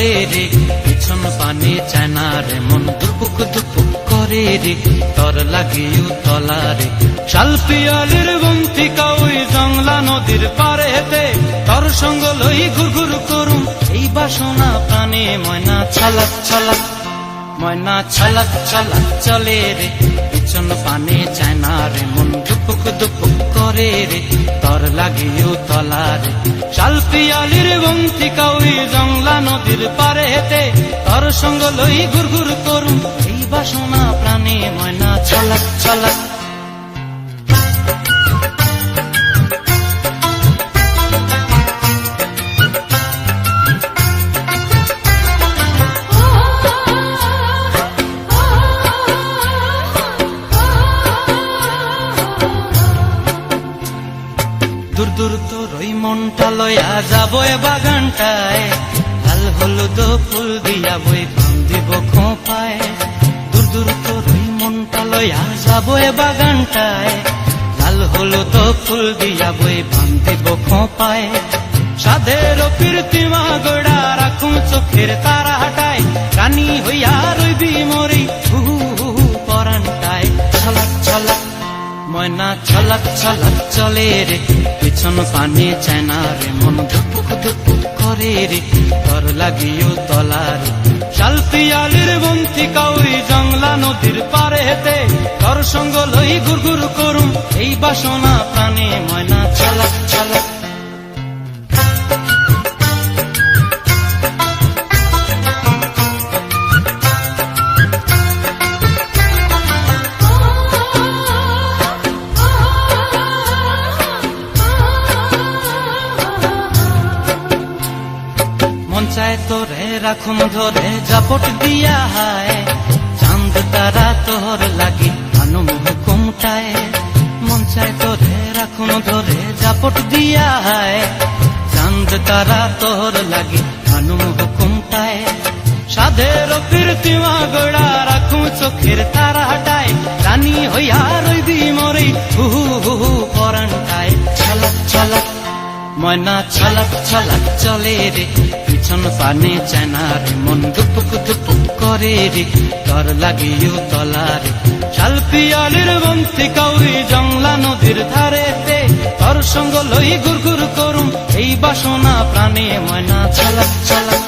চলে রে, পিছন পানে চায় না রে, মন দুপুক দুপুক করে রে, তর লাগিও তলা রে। শাল পিয়ালির বন্তিকা ওই জংলা নদীর পারে হেতে, তর সঙ্গ লই ঘুরঘুর করুম এই বাসনা প্রাণে। ময়না ছলাক ছলাক, ময়না ছলাক ছলাক চলে রে, পিছন পানে চায় না রে, মন দুপুক দুপুক করে রে, তর লাগিও তলা রে। শাল পিয়ালির বন্তিকা ওই জংলা নদীর পারে হেতে, তর সঙ্গ লই ঘুরঘুর করুম এই বাসনা প্রাণে। ময়না ছলাক ছলাক। দূর দূর তোর ওই মনটা লয়া যাবো এ বাগানটায়, লাল হলুদ ফুল দিয়া বই বান্ধিব খোঁপায়। দূর দূর তোর ওই মনটা লয়া যাবো এ বাগানটায়, লাল হলুদ ফুল দিয়া বই বান্ধিব খোঁপায়। সাধের কীর্তিমা গোড়া রাখুম চোখের তারা হাটায়, রানী হইয়া রইবি মরি হু হু পরানটায়। ছলাক ছলাক, ময়না ছলাক ছলাক চলে রে, পিছন পানে চায় না রে, মন ধুপুক ধুপুক করে রে, তর লাগিও তলা রে। শাল পিয়ালির বন্তিকা ওই জংলা নদীর পারে হেতে, তর সঙ্গ লই ঘুরঘুর করুম এই বাসনা প্রাণে। ময়না ছলাক ছলাক। মন চায় তোরে রাখুম ধরে জাপট দিয়া হায়, চাঁদ তারা তোর লাগি আনুম হুকুমটায়। মন চায় তোরে রাখুম ধরে জাপট দিয়া হায়, চাঁদ তারা তোর লাগি আনুম হুকুমটায়। সাধের কীর্তিমা গোড়া রাখুম চোখের তারা হাটায়, রানী হইয়া রইবি মরি হু হু পরানটায়। ছলাক ছলাক, ময়না ছলাক ছলাক চলে রে, পিছন পানে চায় না রে, মন দুপুক দুপুক করে রে, তর লাগিও তলা রে। শাল পিয়ালির বন্তিকা ওই জংলা নদীর ধারেতে, তর সঙ্গ লই ঘুরঘুর করুম এই বাসনা প্রাণে। ময়না ছলাক ছলাক।